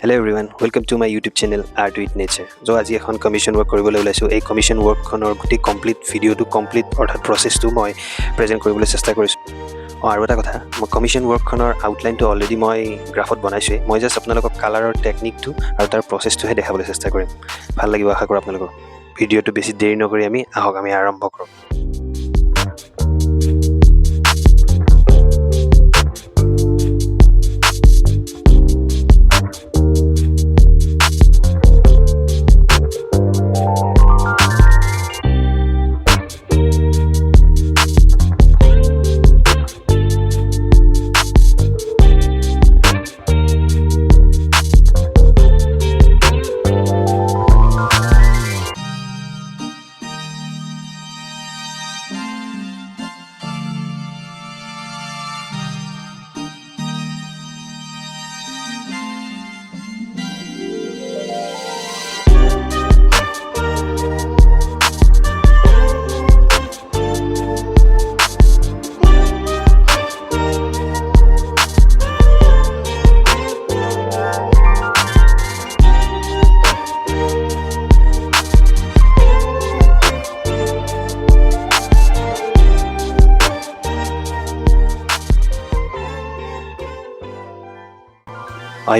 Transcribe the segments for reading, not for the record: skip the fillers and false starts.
Hello everyone, welcome to my YouTube channel Art with Nature. So আজি এখন commission work কৰিবলৈ ওলাইছো। এই কমিশন ওয়াৰ্কখনৰ গুটি কমপ্লিট ভিডিওটো কমপ্লিট অৰ্থাৎ প্ৰসেছটো মই প্ৰেজেন্ট কৰিবলৈ চেষ্টা কৰিছো। আৰু এটা কথা, মই কমিশন ওয়াৰ্কখনৰ আউটলাইনটো অলৰেডি মই গ্ৰাফত বনাইছো। মই জাস্ট আপোনালোকক কালাৰৰ টেকনিকটো আৰু তাৰ প্ৰসেছটোহে দেখাবলৈ চেষ্টা কৰিম। ভাল লাগিব আশা কৰোঁ আপোনালোকৰ। ভিডিওটো বেছি দেৰি নকৰি আমি আৰম্ভ কৰোঁ।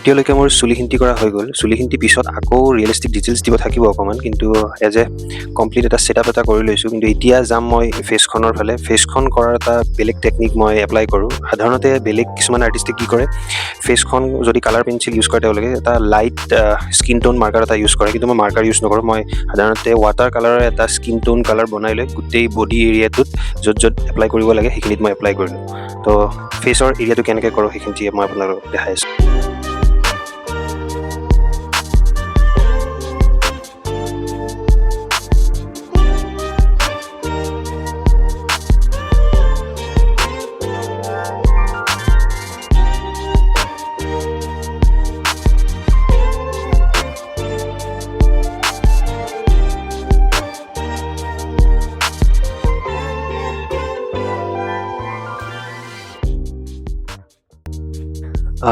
এতিয়ালৈকে মোৰ চুলিখিন্তি কৰা হৈ গ'ল। চুলিখিন্তি পিছত আকৌ ৰিয়েলিষ্টিক ডিটেইলছ দিব থাকিব অকণমান, কিন্তু এজ এ কমপ্লিট এটা ছেটআপ এটা কৰি লৈছোঁ। কিন্তু এতিয়া যাম মই ফেচখনৰ ফালে। ফেচখন কৰাৰ এটা বেলেগ টেকনিক মই এপ্লাই কৰোঁ। সাধাৰণতে বেলেগ কিছুমান আৰ্টিষ্টে কি কৰে, ফেচখন যদি কালাৰ পেঞ্চিল ইউজ কৰে তেওঁলোকে এটা লাইট স্কিন টোন মাৰ্কাৰ এটা ইউজ কৰে, কিন্তু মই মাৰ্কাৰ ইউজ নকৰোঁ। মই সাধাৰণতে ৱাটাৰ কালাৰৰ এটা স্কিন টোন কালাৰ বনাই লৈ গোটেই বডি এৰিয়াটোত য'ত এপ্লাই কৰিব লাগে সেইখিনিত মই এপ্লাই কৰিলোঁ। তো ফেচৰ এৰিয়াটো কেনেকৈ কৰোঁ সেইখিনি মই আপোনালোকক দেখাই আছোঁ।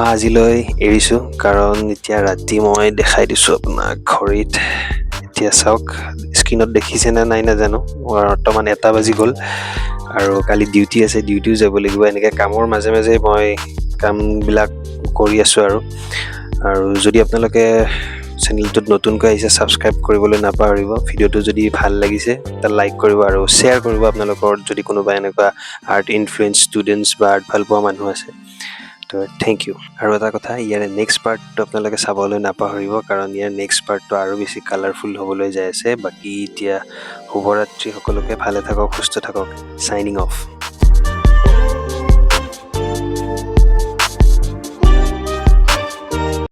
আজিলৈ এৰিছোঁ, কাৰণ এতিয়া ৰাতি মই দেখাই দিছোঁ আপোনাক ঘড়ীত। এতিয়া চাওক, স্ক্ৰীণত দেখিছেনে নাই নাজানো। বৰ্তমান 1 বাজি গ'ল আৰু কালি ডিউটি আছে, ডিউটিও যাব লাগিব। এনেকৈ কামৰ মাজে মাজে মই কামবিলাক কৰি আছোঁ। আৰু যদি আপোনালোকে চেনেলটোত নতুনকৈ আহিছে, ছাবস্ক্ৰাইব কৰিবলৈ নাপাহৰিব। ভিডিঅ'টো যদি ভাল লাগিছে এটা লাইক কৰিব আৰু শ্বেয়াৰ কৰিব আপোনালোকৰ যদি কোনোবা এনেকুৱা আৰ্ট ইনফ্লুৱেঞ্চ ষ্টুডেণ্টছ বা আৰ্ট ভাল পোৱা মানুহ আছে। তো থেংক ইউ। আৰু এটা কথা, ইয়াৰে নেক্সট পাৰ্টটো আপোনালোকে চাবলৈ নাপাহৰিব, কাৰণ ইয়াৰ নেক্সট পাৰ্টটো আৰু বেছি কালাৰফুল হ'বলৈ যাই আছে। বাকী এতিয়া শুভৰাত্ৰি সকলোকে, ভালে থাকক, সুস্থ থাকক। Signing of.